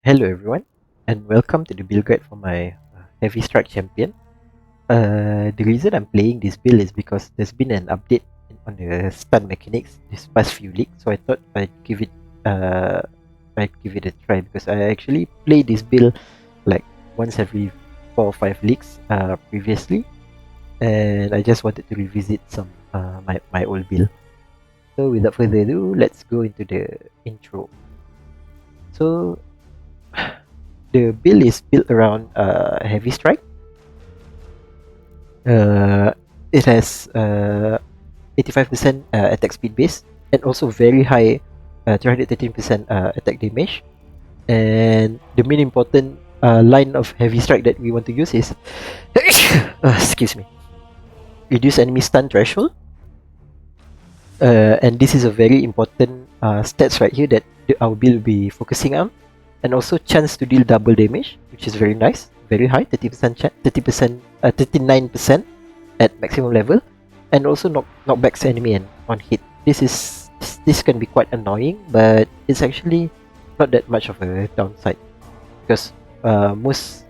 Hello everyone, and welcome to the build guide for my Heavy Strike Champion. The reason I'm playing this build is because there's been an update on the stun mechanics this past few leagues, so I thought I'd give it a try because I actually played this build like once every 4 or 5 leagues previously, and I just wanted to revisit some my old build. So without further ado, let's go into the intro. So the build is built around Heavy Strike. It has 85% attack speed base and also very high 313% attack damage. And the main important line of Heavy Strike that we want to use is excuse me, reduce enemy stun threshold. And this is a very important stats right here that our build will be focusing on. And also chance to deal double damage, which is very nice, very high, 39% at maximum level, and also knockbacks enemy and on hit. This can be quite annoying, but it's actually not that much of a downside because most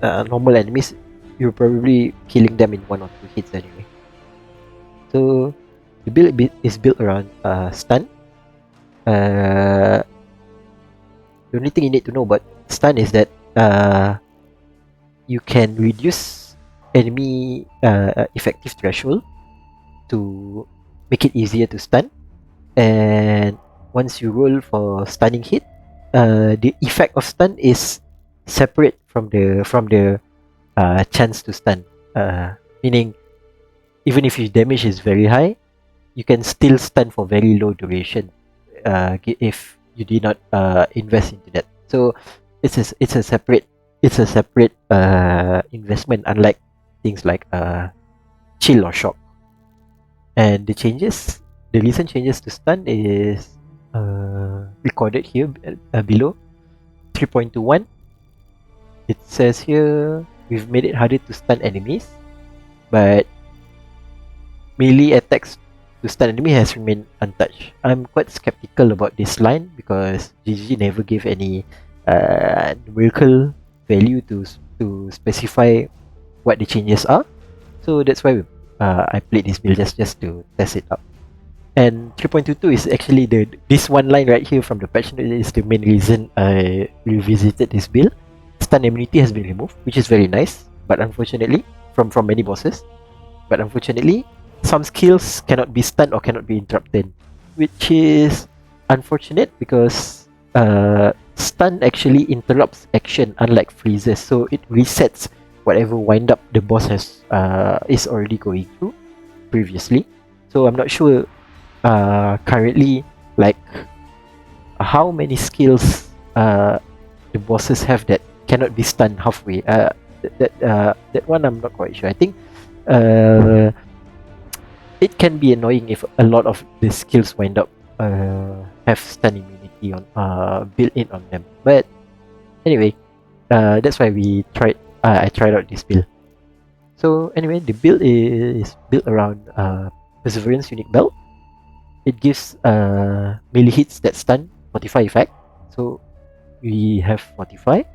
normal enemies you're probably killing them in 1 or 2 hits anyway. So the build is built around stun. The only thing you need to know about stun is that you can reduce enemy effective threshold to make it easier to stun, and once you roll for stunning hit, the effect of stun is separate from the chance to stun. Meaning, even if your damage is very high, you can still stun for very low duration if you did not invest into that. So it's a separate investment, unlike things like chill or shock. And the recent changes to stun is recorded here below. 3.21. It says here we've made it harder to stun enemies, but melee attacks to stun enemy has remained untouched. I'm quite skeptical about this line because GG never gave any numerical value to specify what the changes are. So that's why I played this build just to test it out. And 3.22 is actually this one line right here from the patch note is the main reason I revisited this build. Stun immunity has been removed, which is very nice, but unfortunately from many bosses. But unfortunately, some skills cannot be stunned or cannot be interrupted, which is unfortunate because stun actually interrupts action, unlike freezes. So it resets whatever wind up the boss is already going through previously. So I'm not sure currently like how many skills the bosses have that cannot be stunned halfway. That one I'm not quite sure. I think it can be annoying if a lot of the skills wind up have stun immunity on built in on them. But anyway, that's why I tried out this build. So anyway, the build is built around Perseverance Unique Belt. It gives melee hits that stun 45 effect. So we have 45,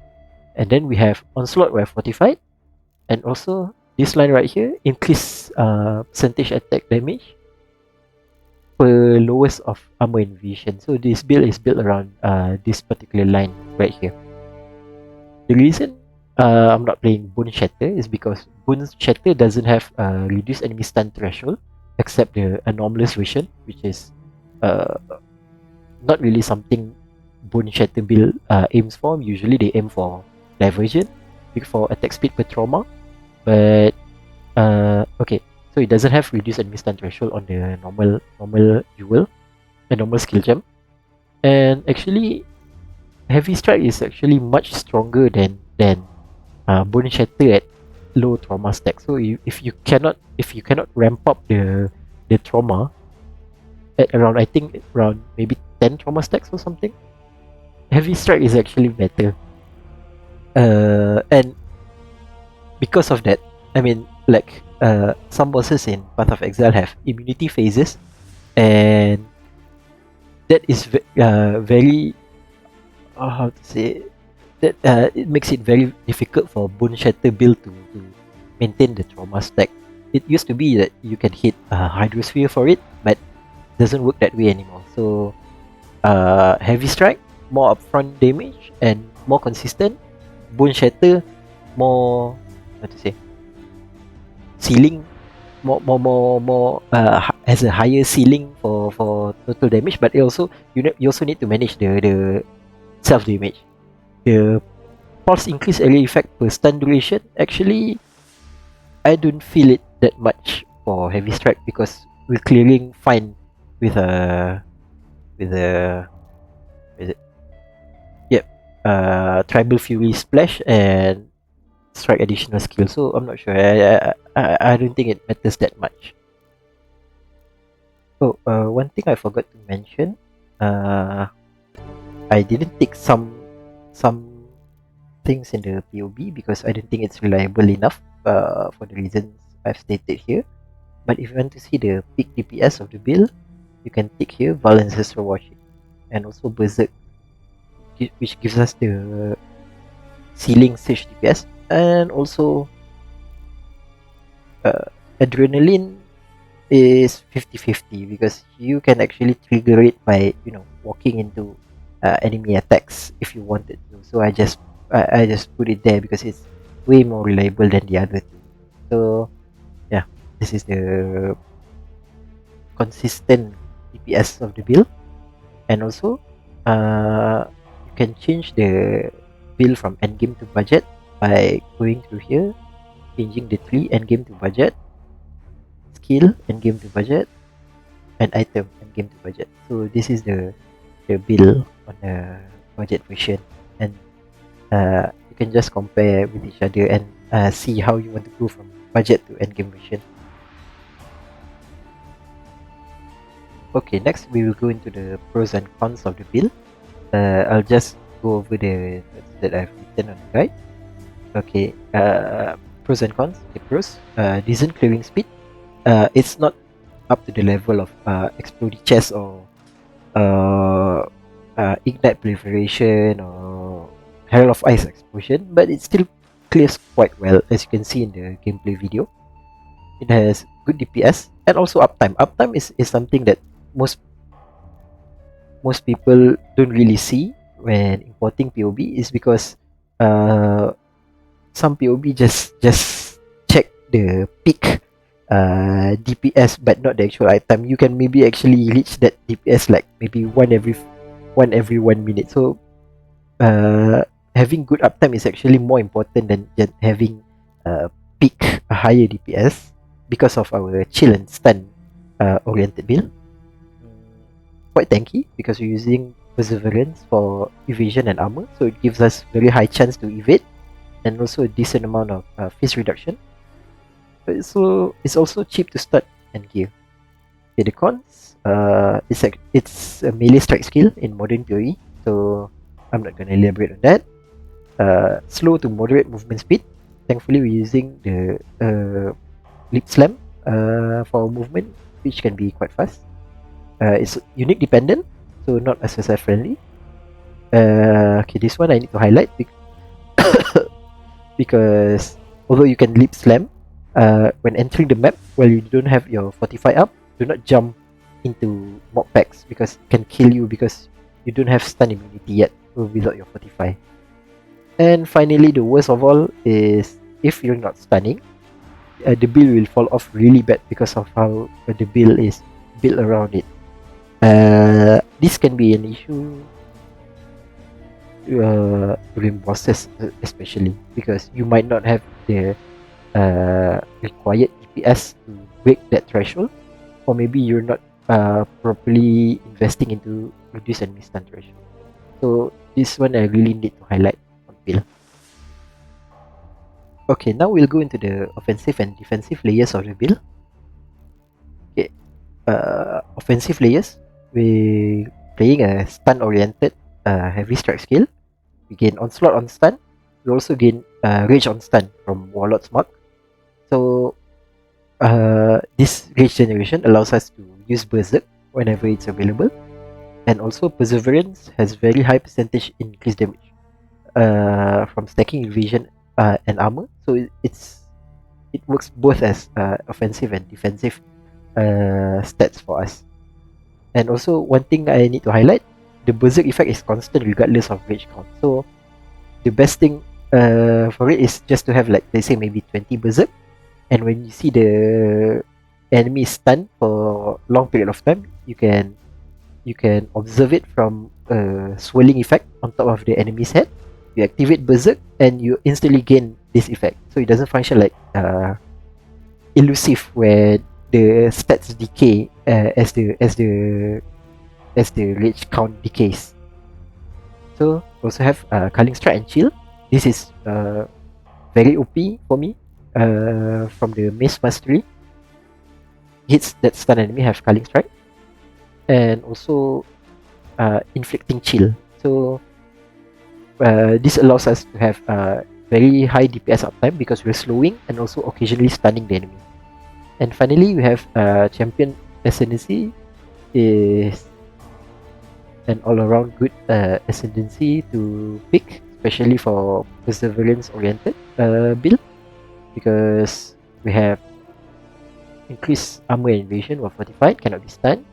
and then we have Onslaught, we have 45, and also this line right here, increase percentage attack damage per lowest of armor and vision. So this build is built around this particular line right here. The reason I'm not playing Bone Shatter is because Bone Shatter doesn't have reduced enemy stun threshold except the anomalous version, which is not really something Bone Shatter build aims for. Usually they aim for diversion, for attack speed per trauma. But okay, so it doesn't have reduced enemy stun threshold on the normal duel, a normal skill gem. And actually, Heavy Strike is actually much stronger than Bone Shatter at low trauma stack. So if you cannot ramp up the trauma at around, I think around maybe 10 trauma stacks or something, Heavy Strike is actually better. And because of that, I mean, like some bosses in Path of Exile have immunity phases, and that is very how to say that it makes it very difficult for Bone Shatter build to maintain the trauma stack. It used to be that you can hit Hydrosphere for it, but doesn't work that way anymore. So Heavy Strike, more upfront damage and more consistent. Bone Shatter, more, how to say, ceiling, has a higher ceiling for total damage, but it also you also need to manage the self damage. The pulse increase area effect per stun duration, actually I don't feel it that much for Heavy Strike because we're clearing fine with a with a is it yep Tribal Fury Splash and strike additional skill. So I'm not sure. I don't think it matters that much. Oh, one thing I forgot to mention. I didn't take some things in the POB because I don't think it's reliable enough. For the reasons I've stated here. But if you want to see the peak DPS of the build, you can take here Val Ancestral Worship and also Berserk, which gives us the ceiling Sage DPS, and also Adrenaline is 50-50 because you can actually trigger it by walking into enemy attacks if you wanted to. So I just put it there because it's way more reliable than the other two. So yeah, this is the consistent DPS of the build. And also you can change the build from endgame to budget by going through here, changing the tree endgame to budget, skill endgame to budget, and item endgame to budget. So this is the build on the budget version, and you can just compare with each other and see how you want to go from budget to endgame version. Okay, next we will go into the pros and cons of the build. I'll just go over the notes that I've written on the guide. Okay, pros and cons. Okay, pros. Decent clearing speed. It's not up to the level of Exploding Chest or Ignite Proliferation or Herald of Ice Explosion, but it still clears quite well, as you can see in the gameplay video. It has good DPS and also uptime. Uptime is something that most people don't really see when importing POB, is because some POB just check the peak DPS but not the actual item. You can maybe actually reach that DPS like maybe one every 1 minute. So having good uptime is actually more important than just having peak a higher DPS because of our chill and stun oriented build. Quite tanky because we're using Perseverance for evasion and armor, so it gives us very high chance to evade and also a decent amount of phase reduction. So it's also cheap to start and gear. Okay, the cons, it's a melee strike skill in modern PoE, so I'm not gonna elaborate on that. Slow to moderate movement speed. Thankfully, we're using the Leap Slam for movement, which can be quite fast. It's unique dependent, so not SSI friendly. Okay, this one I need to highlight because although you can Leap Slam, when entering the map while you don't have your Fortify up, do not jump into mob packs because it can kill you because you don't have stun immunity yet without your Fortify. And finally, the worst of all is if you're not stunning, the build will fall off really bad because of how the build is built around it. This can be an issue during bosses, especially because you might not have the required DPS to break that threshold, or maybe you're not properly investing into reduce enemy stun threshold. So this one I really need to highlight on build. Okay, now we'll go into the offensive and defensive layers of the build. Okay, offensive layers, we're playing a stun oriented heavy strike skill. We gain onslaught on stun. We also gain rage on stun from Warlord's Mark. So this rage generation allows us to use Berserk whenever it's available. And also Perseverance has very high percentage increased damage from stacking evasion and armor. So it works both as offensive and defensive stats for us. And also one thing I need to highlight, the Berserk effect is constant regardless of rage count. So the best thing for it is just to have, like, let's say maybe 20 Berserk, and when you see the enemy stunned for long period of time, you can observe it from a swirling effect on top of the enemy's head. You activate Berserk and you instantly gain this effect. So it doesn't function like elusive, where the stats decay as the rage count decays. So also have Culling Strike and Chill. This is very OP for me from the Mace Mastery. Hits that stun enemy have Culling Strike, and also Inflicting Chill. So this allows us to have very high DPS uptime because we're slowing and also occasionally stunning the enemy. And finally, we have Champion Ascendancy. Is an all-around good Ascendancy to pick, especially for Perseverance-oriented build, because we have increased armor and evasion while fortified, cannot be stunned.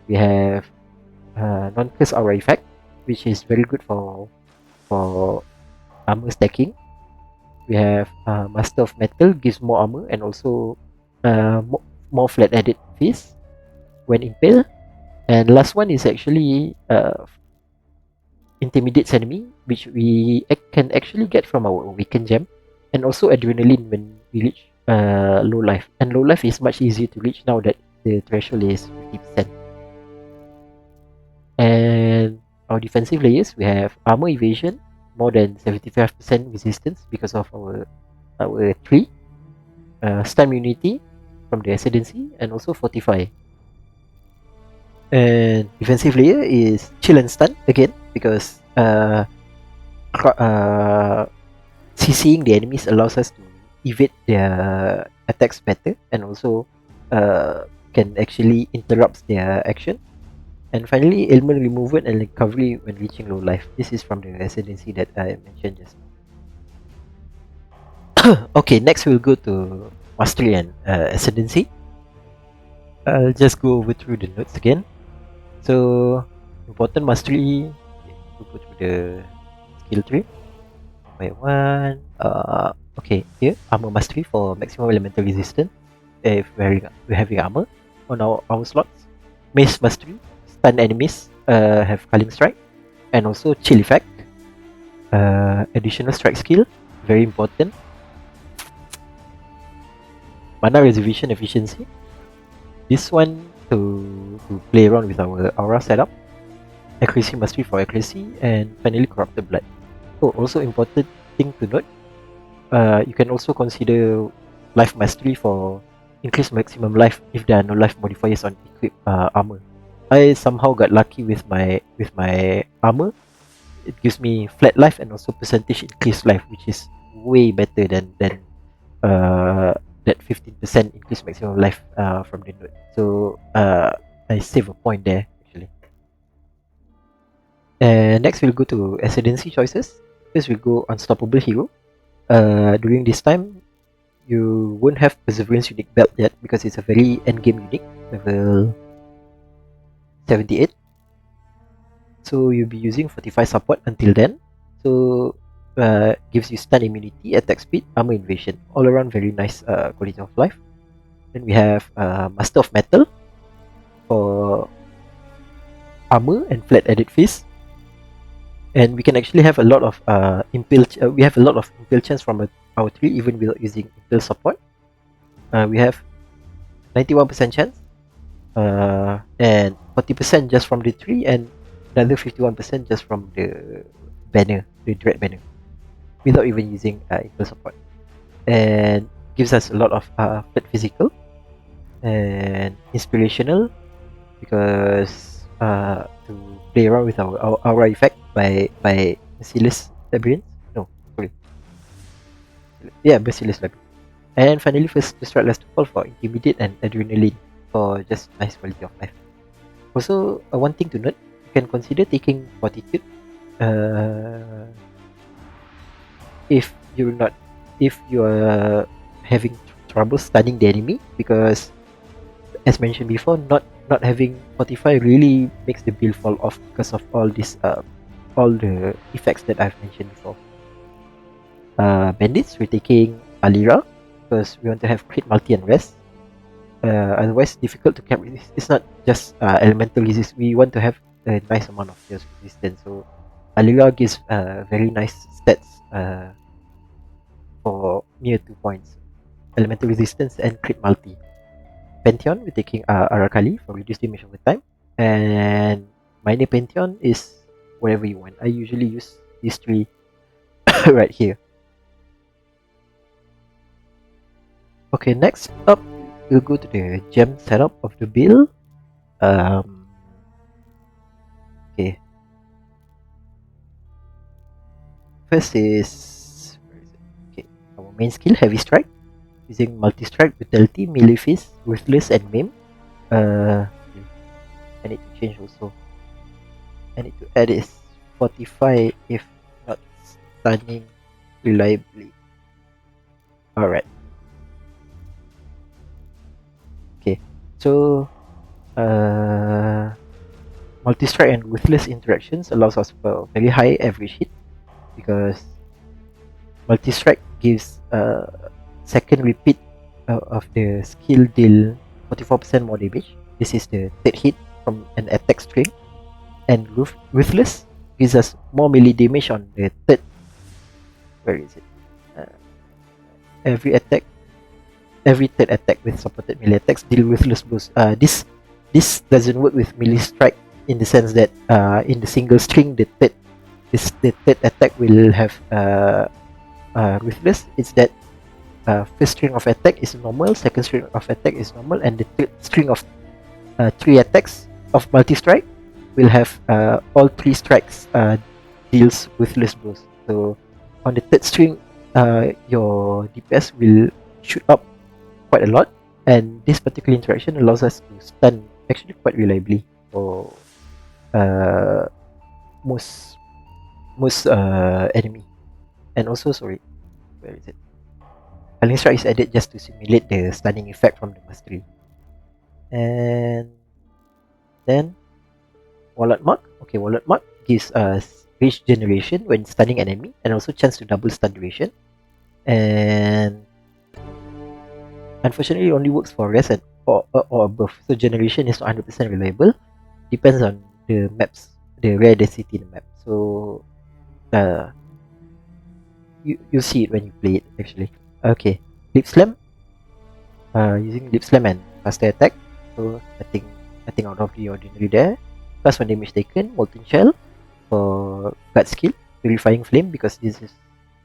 We have non-curse aura effect, which is very good for armor stacking. We have Master of Metal, gives more armor and also more flat-headed fist when impaled. And last one is actually intimidates enemy, which we can actually get from our Awaken Gem, and also Adrenaline when we reach low life. And low life is much easier to reach now that the threshold is 50%. And our defensive layers, we have armor evasion, more than 75% resistance because of our tree, stun immunity from the Ascendancy, and also fortify. And defensive layer is chill and stun again, because CCing the enemies allows us to evade their attacks better, and also can actually interrupt their action. And finally, ailment removal and recovery when reaching low life. This is from the Ascendancy that I mentioned just now. Okay, next we'll go to Mastery and Ascendancy. I'll just go over through the notes again. So, important mastery, we'll go through the skill tree by one. Okay, here, armor mastery for maximum elemental resistance if we're having armor on our slots. Mace mastery, stun enemies, have Culling Strike, and also chill effect. Additional strike skill, very important. Mana reservation efficiency. This one to play around with our aura setup. Accuracy mastery for accuracy, and finally corrupted blood. Oh, also important thing to note, you can also consider life mastery for increased maximum life if there are no life modifiers on equipped armor. I somehow got lucky with my armor. It gives me flat life and also percentage increased life, which is way better than that 15% increased maximum life from the node. So I save a point there actually. And next we'll go to Ascendancy choices. First we'll go Unstoppable Hero. During this time, you won't have Perseverance unique belt yet because it's a very endgame unique, level 78. So you'll be using 45 support until then. So gives you stun immunity, attack speed, armor invasion, all around very nice quality of life. Then we have Master of Metal for armor and flat-headed fist. And we can actually have a lot of impale. We have a lot of impale chance from our tree even without using impale support. We have 91% chance, and 40% just from the tree, and another 51% just from the banner, the dread banner, without even using impale support. And gives us a lot of flat physical and inspirational, because to play around with our aura effect by Merciless Labyrinth. No, sorry. Yeah, Merciless Labyrinth. And finally, first strike last to fall for Intimidate and Adrenaline for just nice quality of life. Also, one thing to note, you can consider taking Fortitude if you're having trouble stunning the enemy, because as mentioned before, not having Fortify really makes the build fall off because of all the effects that I've mentioned before. Bandits, we're taking Alira because we want to have crit multi and rest. Otherwise difficult to cap resist. It's not just elemental resist, we want to have a nice amount of chaos resistance. So Alira gives very nice stats for near 2 points. Elemental resistance and crit multi. Pantheon, we're taking Arakali for reduced damage over time. And minor Pantheon is whatever you want. I usually use these three right here. Okay, next up, we'll go to the gem setup of the build. Okay. First is, where is it? Okay, our main skill, Heavy Strike, using multi-strike, Vitality, Melee Fist, Ruthless, and Maim. Okay. I need to change also. I need to add is Fortify if not stunning reliably. Alright. Okay, so multi-strike and ruthless interactions allows us for very high average hit, because multi-strike gives second repeat of the skill deal 44% more damage. This is the third hit from an attack string. And ruthless gives us more melee damage on the third. Where is it? Every third attack with supported melee attacks deal ruthless blows. This doesn't work with melee strike, in the sense that in the single string the third attack will have ruthless. It's that first string of attack is normal, second string of attack is normal, and the third string of 3 attacks of multi-strike will have all 3 strikes deals ruthless blows. So on the third string, your DPS will shoot up quite a lot, and this particular interaction allows us to stun actually quite reliably for most enemy. And also, sorry, where is it? Hurling Strike is added just to simulate the stunning effect from the mastery. And then Wallet Mark. Okay, Wallet Mark gives us rage generation when stunning enemy, and also chance to double stun duration. And unfortunately, it only works for rest and or above. So generation is not 100% reliable. Depends on the maps, the rare density in the map. So you see it when you play it actually. Okay, Lip Slam. Using Lip Slam and faster attack. So nothing out of the ordinary there. Plus 1 damage taken. Molten Shell for guard skill. Purifying Flame, because this is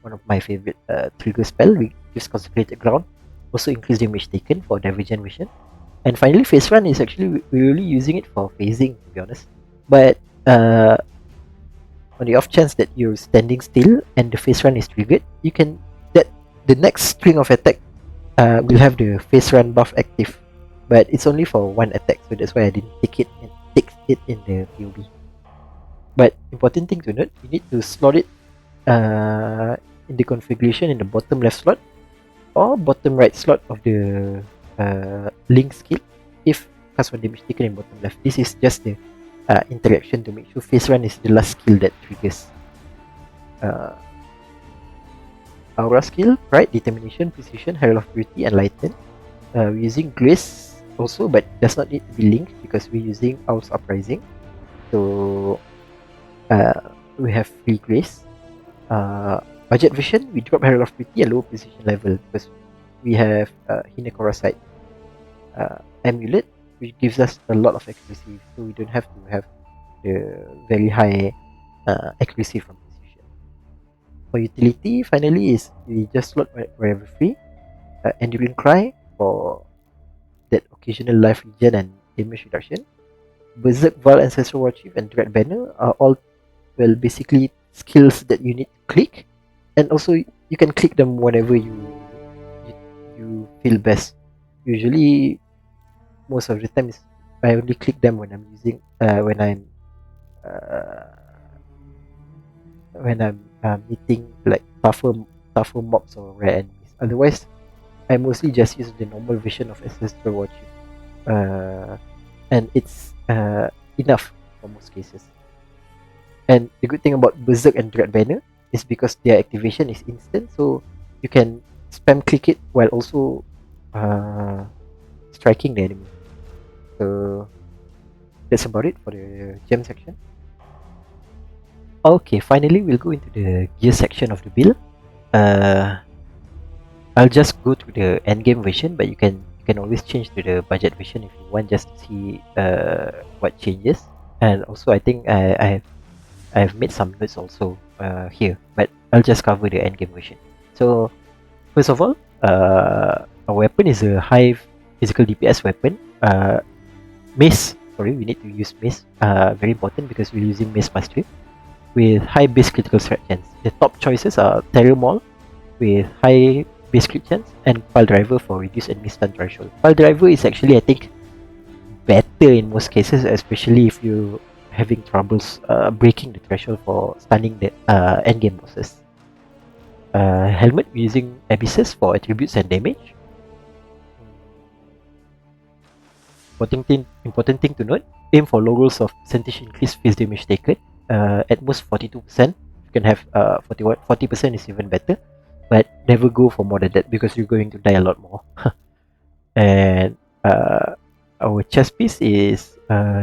one of my favorite trigger spell. We use Consecrated Ground. Also increase damage taken for damage generation. And finally, Phase Run is actually we're really using it for phasing, to be honest. But on the off chance that you're standing still and the Phase Run is triggered, you can the next string of attack will have the Phase Run buff active. But it's only for 1 attack, so that's why I didn't take it in the POB. But important thing to note, you need to slot it in the configuration in the bottom left slot or bottom right slot of the link skill if cast 1 damage taken in bottom left. This is just the interaction to make sure Phase Run is the last skill that triggers. Aura skill, Pride, Determination, Precision, Herald of Purity, and Lighten. We're using Grace also, but does not need to be linked because we're using Owl's Uprising. So we have free Grace. Budget version, we drop Herald of Purity and lower precision level because we have Hinekora Sight Amulet, which gives us a lot of accuracy, so we don't have to have the very high accuracy from precision. For utility, finally, is we just slot wherever free. Enduring Cry for that occasional life regen and damage reduction. Berserk, Val, Ancestral War Chief, and Dread Banner are all, well, basically skills that you need to click, and also you can click them whenever you feel best. Usually, most of the time, I only click them when I'm using when I'm when I'm meeting like tougher mobs or rare enemies. Otherwise, I mostly just use the normal version of Ancestral Warchief, and it's enough for most cases. And the good thing about Berserk and Dread Banner is because their activation is instant, so you can spam click it while also striking the enemy. So that's about it for the gem section. Okay, finally we'll go into the gear section of the build. I'll just go to the endgame version, but you can always change to the budget version if you want, just to see what changes. And also, I think I've made some notes also here, but I'll just cover the endgame version. So first of all, our weapon is a high physical DPS weapon. Mace. Sorry, we need to use mace. Very important because we're using mace mastery with high base critical threat chance. The top choices are Terror Maul with high base crit chance and Pile Driver for reduced enemy stun threshold. Pile Driver is actually, I think, better in most cases, especially if you're having troubles breaking the threshold for stunning the endgame bosses. Helmet using Abysses for attributes and damage. Important thing to note, aim for low rolls of percentage increased face damage taken. At most 42%. You can have 40% is even better, but never go for more than that because you're going to die a lot more. And our chest piece is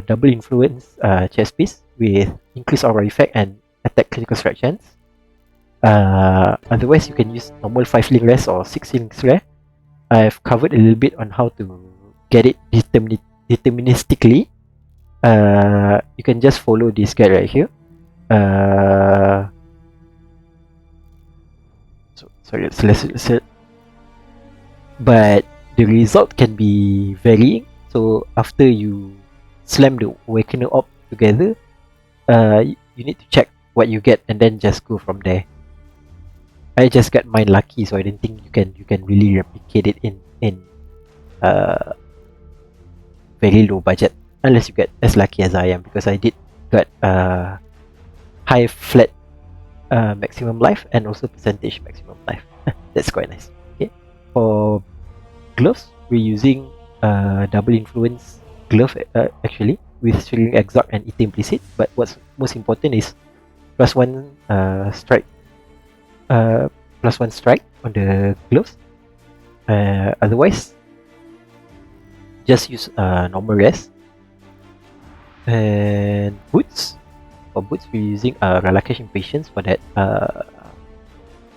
double influence chest piece with increased aura effect and attack critical strike chance. Otherwise, you can use normal 5 link rest or 6 links rare. I've covered a little bit on how to get it deterministically. You can just follow this guide right here. But the result can be varying. So after you slam the Awakener Orb together, you need to check what you get and then just go from there. I just got mine lucky, so I didn't think you can really replicate it in very low budget, unless you get as lucky as I am, because I did got high flat maximum life and also percentage maximum life. That's quite nice. Okay, for gloves, we're using double influence glove actually with Shrilling Exarch and Ita Implicit. But what's most important is +1 strike, +1 strike on the gloves. Otherwise, just use normal rest. And boots. For boots, we're using Relaxation Patience for that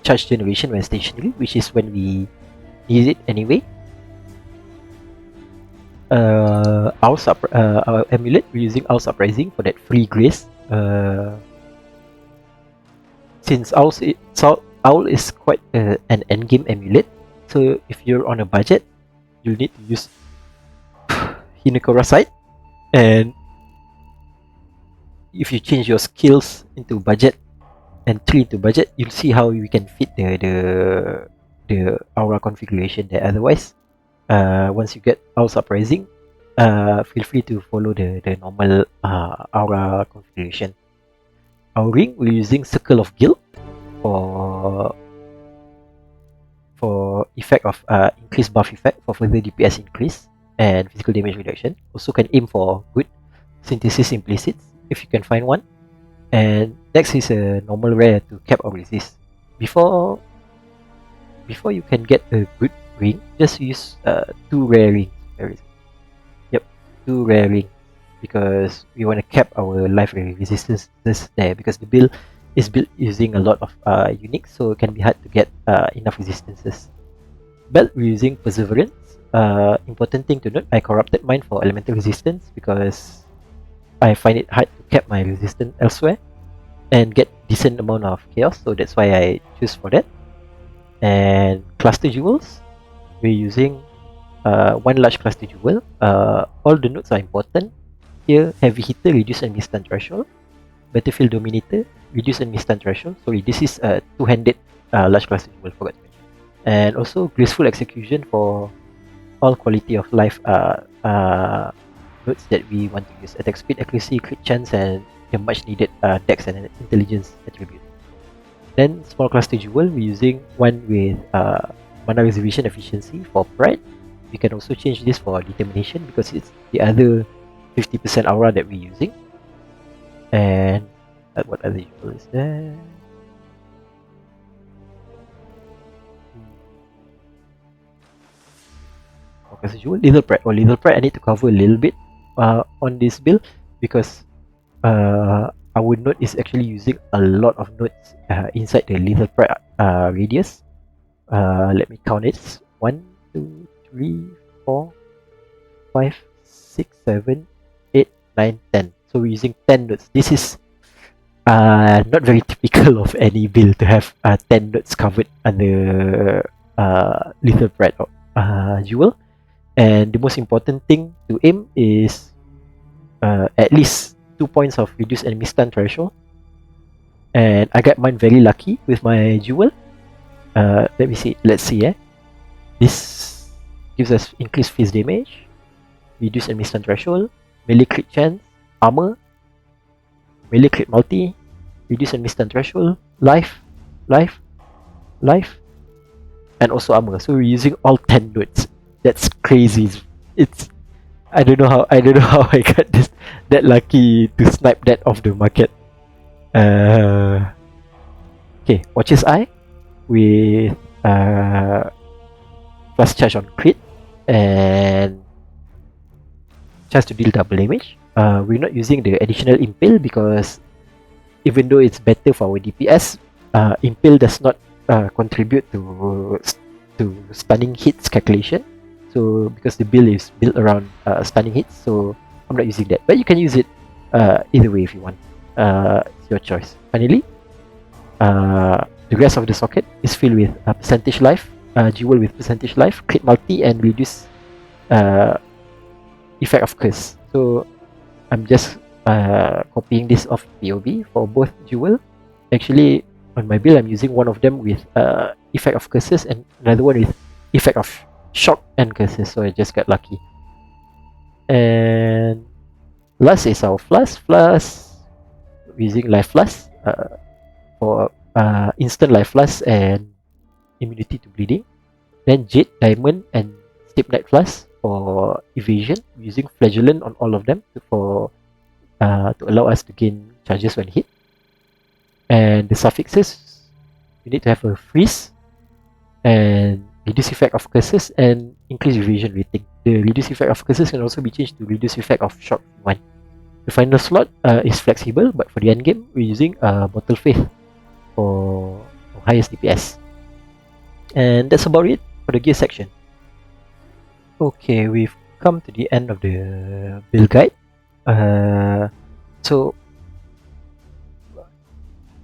charge generation when stationary, which is when we need it anyway. Our amulet, we're using Owl's Uprising for that free grace. Since Owl is quite an endgame amulet, so if you're on a budget, you'll need to use Hinekora Sight. And if you change your skills into budget and 3 into budget, you'll see how we can fit the aura configuration there. Otherwise, once you get Owl's Uprising, feel free to follow the normal aura configuration. Our ring, we're using Circle of Guilt for effect of increased buff effect for further DPS increase and physical damage reduction. Also can aim for good Synthesis Implicit if you can find one. And next is a normal rare to cap or resist. Before you can get a good ring, just use 2 rare rings. Yep, 2 rare rings, because we want to cap our life resistance there, because the build is built using a lot of uniques, so it can be hard to get enough resistances. Belt, we're using Perseverance. Important thing to note, I corrupted mine for elemental resistance because I find it hard to cap my resistance elsewhere and get decent amount of chaos, so that's why I choose for that. And cluster jewels, we're using 1 large cluster jewel. All the notes are important. Here, Heavy Hitter, reduce enemy stun threshold. Battlefield Dominator, reduce enemy stun threshold. Sorry, this is a 2-handed large cluster jewel, forgot to mention. And also Graceful Execution for all quality of life notes that we want to use: attack speed, accuracy, crit chance, and the much needed dex and intelligence attribute. Then small cluster jewel, we're using one with mana reservation efficiency for pride. We can also change this for determination because it's the other 50% aura that we're using. And what other jewel is there? Small jewel, lethal pride. Lethal pride, I need to cover a little bit on this build because our node is actually using a lot of nodes inside the lethal pride radius. Let me count it. 1, 2, 3, 4, 5, 6, 7, 8, 9, 10. So we're using 10 nodes. This is not very typical of any build to have 10 nodes covered under lethal pride jewel. And the most important thing to aim is at least 2 points of reduced enemy stun threshold. And I got mine very lucky with my jewel. Let me see. Let's see. This gives us increased face damage, reduced enemy stun threshold, melee crit chance, armor, melee crit multi, reduced enemy stun threshold, life, and also armor. So we're using all 10 nodes. That's crazy. It's I don't know how I got that lucky to snipe that off the market. Okay, Watcher's Eye with plus charge on crit and chance to deal double damage. We're not using the additional impale because even though it's better for our DPS, impale does not contribute to stunning hits calculation. So because the build is built around stunning hits, so I'm not using that. But you can use it either way if you want. It's your choice. Finally, the rest of the socket is filled with percentage life, jewel with percentage life, crit multi, and reduce effect of curse. So I'm just copying this off POB for both jewel. Actually, on my build, I'm using one of them with effect of curses and another one with effect of shock and curses. So I just got lucky. And last is our flask. Using life flask for instant life flask and immunity to bleeding. Then jade, diamond, and steep night flask for evasion. Using flagellant on all of them to allow us to gain charges when hit. And the suffixes, you need to have a freeze and reduce effect of curses and increase evasion rating. The reduce effect of curses can also be changed to reduce effect of shock 1. The final slot is flexible, but for the end game, we're using Bottle Faith for highest DPS. And that's about it for the gear section. Okay, we've come to the end of the build guide. So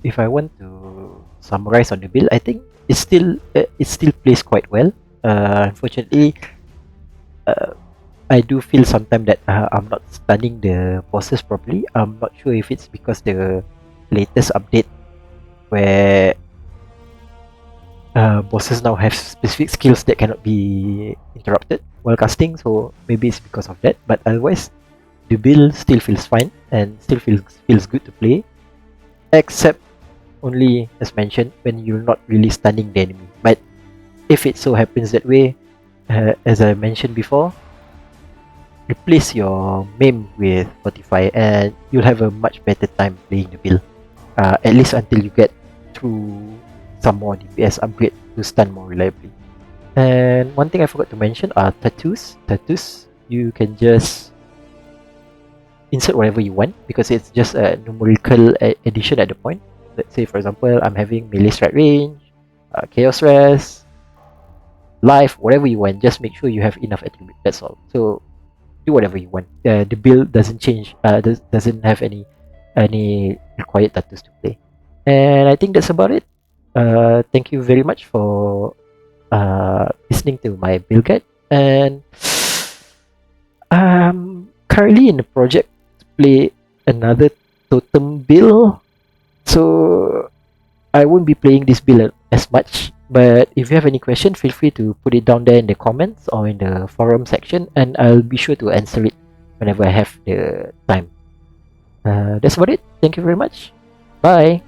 if I want to summarize on the build, I think it still plays quite well. Unfortunately, I do feel sometimes that I'm not stunning the bosses properly. I'm not sure if it's because the latest update where bosses now have specific skills that cannot be interrupted while casting, so maybe it's because of that. But otherwise, the build still feels fine and still feels good to play, except only, as mentioned, when you're not really stunning the enemy. But if it so happens that way, as I mentioned before, replace your maim with Fortify and you'll have a much better time playing the build, at least until you get through some more DPS upgrade to stun more reliably. And one thing I forgot to mention are tattoos. You can just insert whatever you want because it's just a numerical addition at the point. Let's say, for example, I'm having melee strike range, chaos rest, life, whatever you want. Just make sure you have enough attribute. That's all. So do whatever you want. The build doesn't change. Doesn't have any required tattoos to play. And I think that's about it. Thank you very much for listening to my build guide. And I'm currently in the project to play another totem build. So I won't be playing this build as much, but if you have any question, feel free to put it down there in the comments or in the forum section, and I'll be sure to answer it whenever I have the time. That's about it. Thank you very much. Bye.